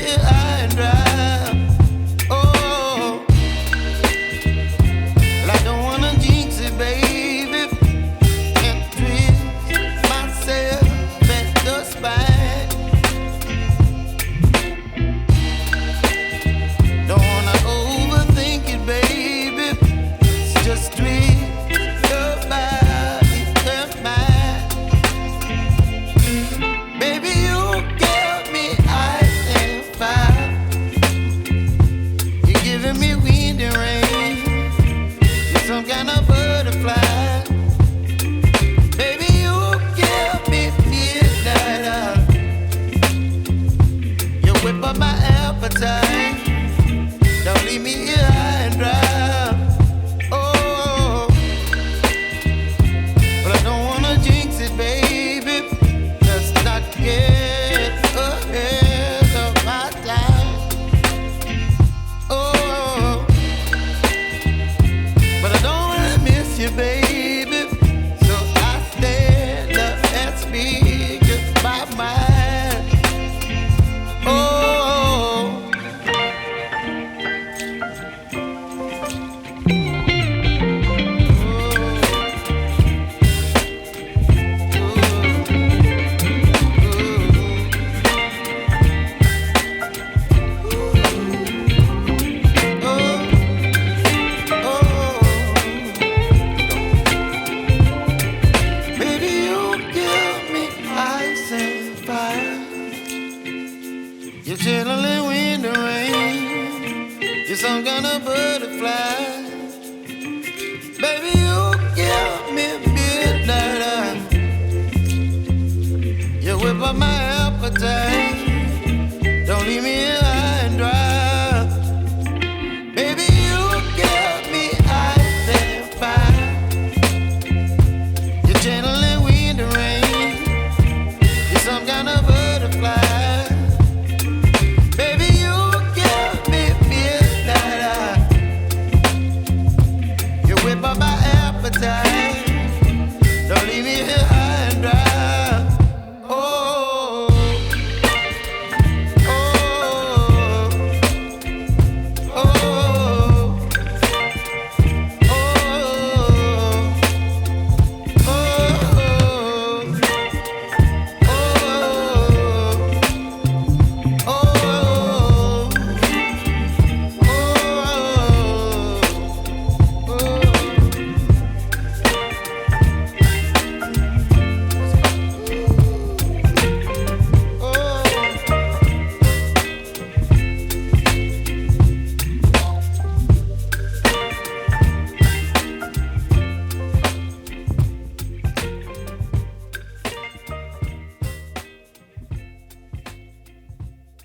here high and dry. Oh, well, I don't wanna jinx it, baby, and twist myself at the spine. Don't wanna overthink it, baby. It's just twist your body and mine. Baby, you give me ice and fire. You're giving me wind and rain. You're some kind of butterfly. Baby, you give me midnight. You whip up my appetite. Don't leave me here high and dry. Oh, but I don't wanna jinx it, baby. Let's not get ahead of my time. Oh, but I don't wanna miss you, baby. So I stand up and speak my mind. Oh. Baby, you give me ice and fire. You're chilling wind and rain. You're some kind of butterfly. Baby, you give me midnight. You whip up my appetite.